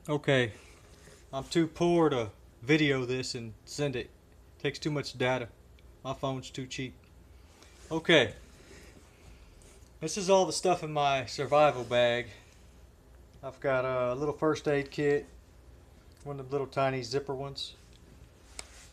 Okay, I'm too poor to video this and send it. Takes too much data. My phone's too cheap. Okay, this is all the stuff in my survival bag. I've got a little first aid kit, one of the little tiny zipper ones.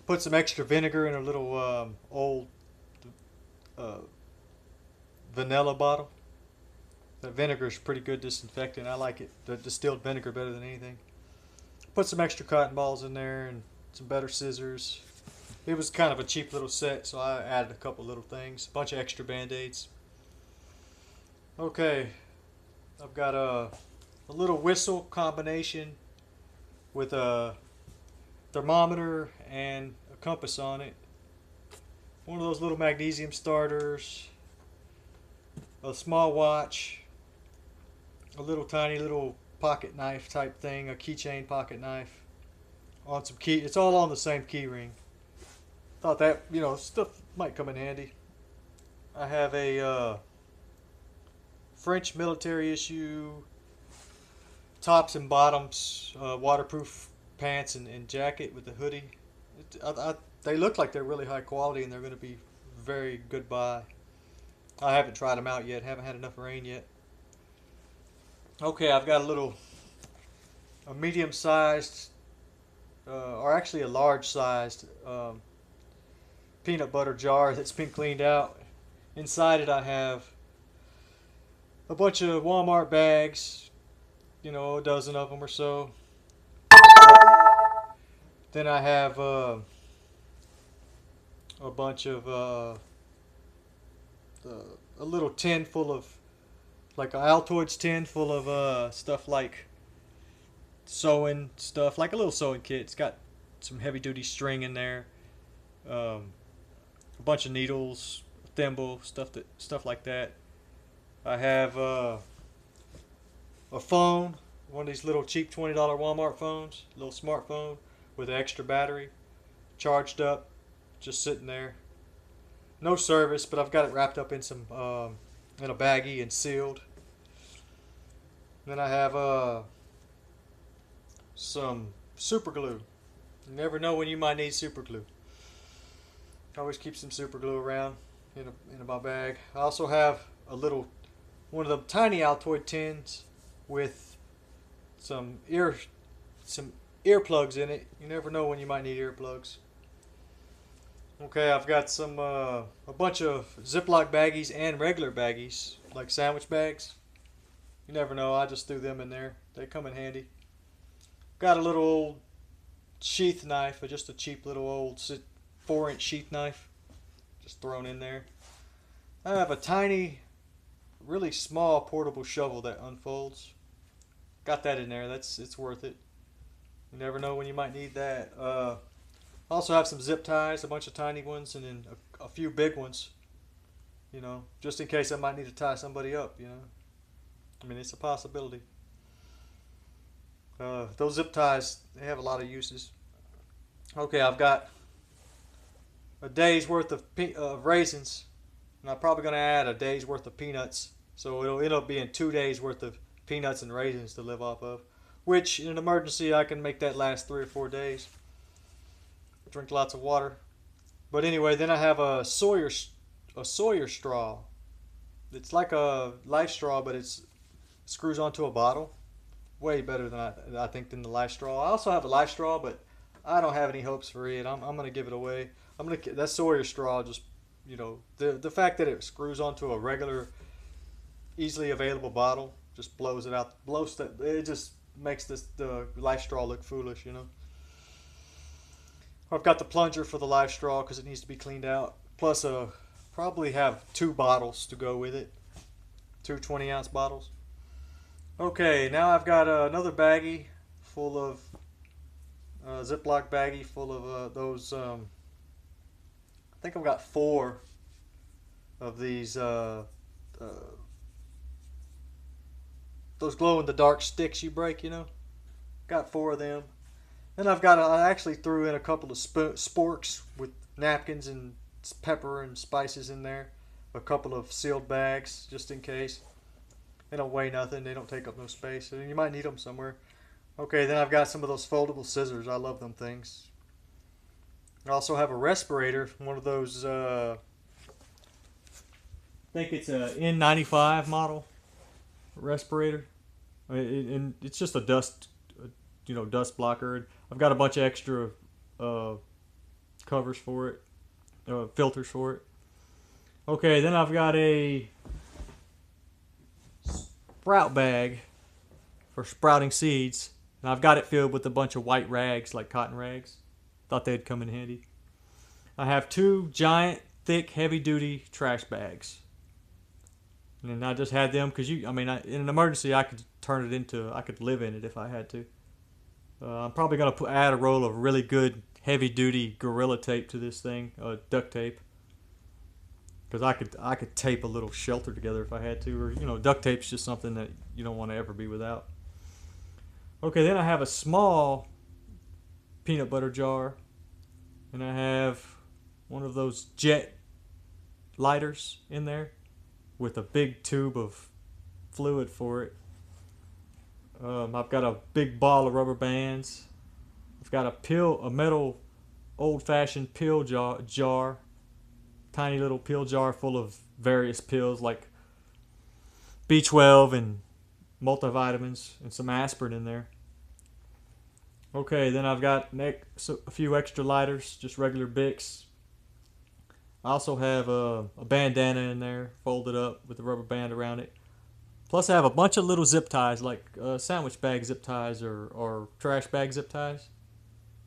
Put some extra vinegar in a little old uh, vanilla bottle. The vinegar is pretty good disinfectant. I like it. The distilled vinegar better than anything. Put some extra cotton balls in there and some better scissors. It was kind of a cheap little set, so I added a couple little things. A bunch of extra band-aids. Okay, I've got a little whistle combination with a thermometer and a compass on it. One of those little magnesium starters. A small watch. A little tiny little pocket knife type thing. A keychain pocket knife. On some key. It's all on the same key ring. Thought that, stuff might come in handy. I have a French military issue tops and bottoms, waterproof pants and jacket with the hoodie. They look like they're really high quality and they're going to be very good buy. I haven't tried them out yet. Haven't had enough rain yet. Okay, I've got a medium sized, or actually a large sized peanut butter jar that's been cleaned out. Inside it, I have a bunch of Walmart bags, a dozen of them or so. Then I have a bunch of a little tin full of like an Altoids tin full of stuff like sewing stuff, like a little sewing kit. It's got some heavy duty string in there, a bunch of needles, thimble stuff like that. I have a phone, one of these little cheap $20 Walmart phones, a little smartphone with an extra battery, charged up, just sitting there. No service, but I've got it wrapped up in some in a baggie and sealed. Then I have some super glue. You never know when you might need super glue. I always keep some super glue around in my bag. I also have a little one of the tiny Altoid tins with some some earplugs in it. You never know when you might need earplugs. Okay, I've got a bunch of Ziploc baggies and regular baggies, like sandwich bags. You never know. I just threw them in there. They come in handy. Got a little old sheath knife, or just a cheap little old 4-inch sheath knife, just thrown in there. I have a tiny, really small portable shovel that unfolds. Got that in there. It's worth it. You never know when you might need that. Also have some zip ties, a bunch of tiny ones, and then a few big ones. Just in case I might need to tie somebody up. I mean, it's a possibility. Those zip ties, they have a lot of uses. Okay, I've got a day's worth of raisins, and I'm probably going to add a day's worth of peanuts. So it'll end up being 2 days worth of peanuts and raisins to live off of. Which, in an emergency, I can make that last 3 or 4 days. Drink lots of water. But anyway, then I have a Sawyer straw. It's like a life straw, but it screws onto a bottle. Way better than I think than the life straw. I also have a life straw, but I don't have any hopes for it. I'm gonna give it away. That Sawyer straw just the fact that it screws onto a regular, easily available bottle just blows it out. Blows that it just makes the life straw look foolish. I've got the plunger for the life straw because it needs to be cleaned out. Plus, probably have 2 bottles to go with it. Two 20-ounce bottles. Okay, now I've got another baggie full of Ziploc baggie full of those. I think I've got 4 of these. Uh, those glow in the dark sticks you break. Got 4 of them. Then I actually threw in a couple of sporks with napkins and pepper and spices in there. A couple of sealed bags just in case. They don't weigh nothing. They don't take up no space. So you might need them somewhere. Okay, then I've got some of those foldable scissors. I love them things. I also have a respirator, one of those. I think it's a N95 model respirator. And it's just a dust blocker. I've got a bunch of extra uh, covers for it, filters for it. Okay, then I've got a sprout bag for sprouting seeds, and I've got it filled with a bunch of white rags, like cotton rags. Thought they'd come in handy. I have two giant, thick, heavy-duty trash bags, and I just had them because in an emergency, I could live in it if I had to. I'm probably gonna add a roll of really good, heavy-duty Gorilla Tape to this thing, duct tape, because I could tape a little shelter together if I had to, or duct tape's just something that you don't want to ever be without. Okay, then I have a small peanut butter jar, and I have one of those jet lighters in there with a big tube of fluid for it. I've got a big ball of rubber bands. I've got a metal old-fashioned pill jar, tiny little pill jar full of various pills like B12 and multivitamins and some aspirin in there. Okay, then I've got a few extra lighters, just regular Bics. I also have a bandana in there, folded up with a rubber band around it. Plus, I have a bunch of little zip ties, like sandwich bag zip ties or trash bag zip ties.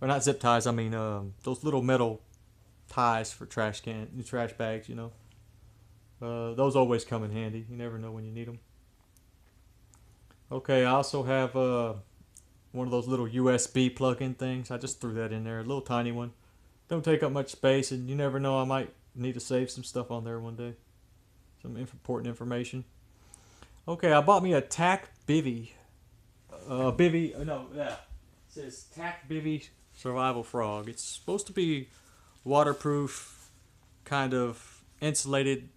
Or not zip ties, I mean those little metal ties for trash bags, those always come in handy. You never know when you need them. Okay, I also have one of those little USB plug-in things. I just threw that in there, a little tiny one. Don't take up much space, and you never know, I might need to save some stuff on there one day. Some important information. Okay, I bought me a Tac Bivy. It says Tac Bivy Survival Frog. It's supposed to be waterproof, kind of insulated,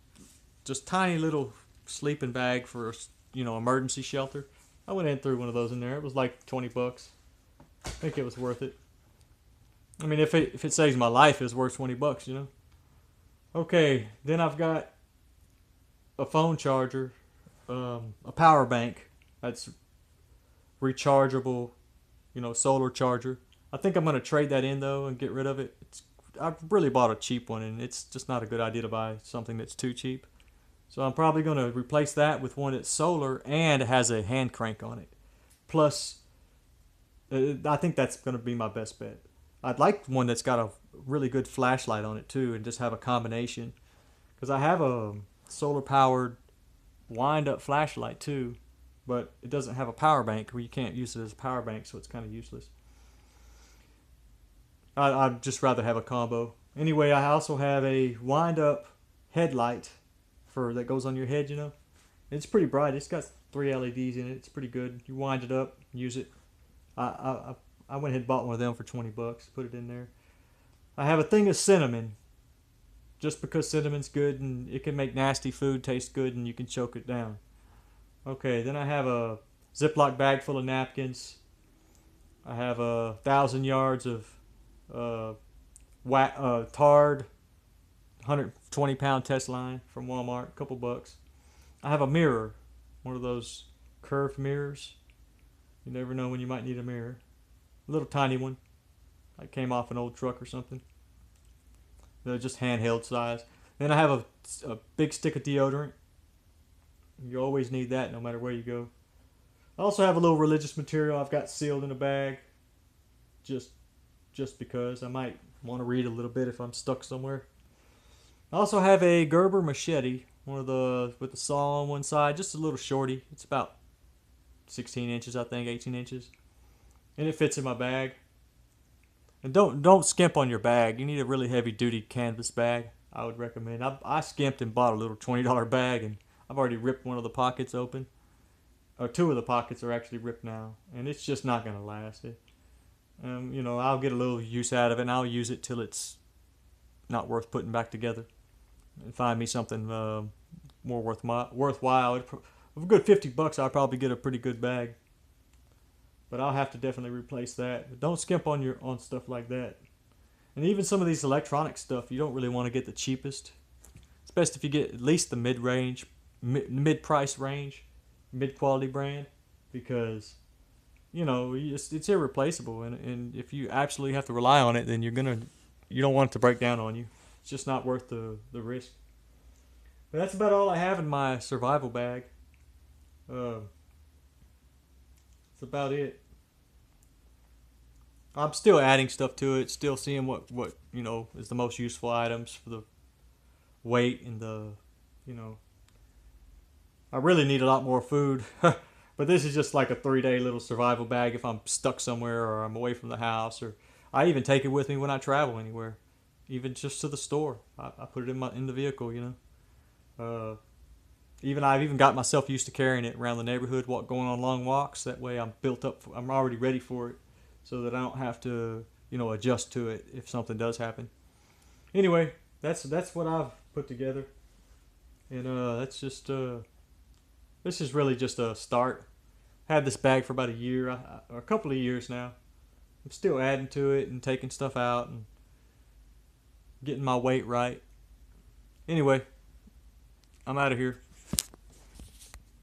just tiny little sleeping bag for emergency shelter. I went and threw one of those in there. It was like $20. I think it was worth it. I mean, if it saves my life, it's worth $20, Okay, then I've got a phone charger, a power bank that's rechargeable, solar charger. I think I'm gonna trade that in though and get rid of it. I've really bought a cheap one, and it's just not a good idea to buy something that's too cheap. So I'm probably going to replace that with one that's solar and has a hand crank on it. Plus, I think that's going to be my best bet. I'd like one that's got a really good flashlight on it too, and just have a combination. Because I have a solar powered wind up flashlight too, but it doesn't have a power bank where you can't use it as a power bank, so it's kind of useless. I'd just rather have a combo. Anyway, I also have a wind up headlight that goes on your head, It's pretty bright. It's got 3 LEDs in it. It's pretty good. You wind it up, use it. I went ahead and bought one of them for $20. Put it in there. I have a thing of cinnamon, just because cinnamon's good and it can make nasty food taste good and you can choke it down. Okay, then I have a Ziploc bag full of napkins. I have 1,000 yards of tarred 120-pound test line from Walmart, a couple bucks. I have a mirror, one of those curved mirrors. You never know when you might need a mirror. A little tiny one, like came off an old truck or something. They're just handheld size. Then I have a big stick of deodorant. You always need that no matter where you go. I also have a little religious material I've got sealed in a bag, just because I might want to read a little bit if I'm stuck somewhere. I also have a Gerber machete, with the saw on one side, just a little shorty. It's about 16 inches, I think, 18 inches. And it fits in my bag. And don't skimp on your bag. You need a really heavy duty canvas bag, I would recommend. I skimped and bought a little $20 bag, and I've already ripped one of the pockets open. Or 2 of the pockets are actually ripped now, and it's just not going to last. I'll get a little use out of it, and I'll use it till it's not worth putting back together. And find me something more worthwhile. For a good $50, I'll probably get a pretty good bag. but I'll have to definitely replace that. But don't skimp on your on stuff like that. And even some of these electronic stuff, you don't really want to get the cheapest. It's best if you get at least the mid-range, mid-price range, mid-quality brand, because it's irreplaceable, and if you absolutely have to rely on it, then you don't want it to break down on you. It's just not worth the risk. But that's about all I have in my survival bag. Uh, that's about it. I'm still adding stuff to it, still seeing what is the most useful items for the weight and you know I really need a lot more food. But this is just like a 3-day little survival bag if I'm stuck somewhere or I'm away from the house, or I even take it with me when I travel anywhere, even just to the store. I put it in the vehicle, I've even got myself used to carrying it around the neighborhood, going on long walks. That way I'm built up. I'm already ready for it, so that I don't have to adjust to it if something does happen. Anyway, that's what I've put together, and this is really just a start. I had this bag for about a year, or a couple of years now. I'm still adding to it and taking stuff out and getting my weight right. Anyway, I'm out of here.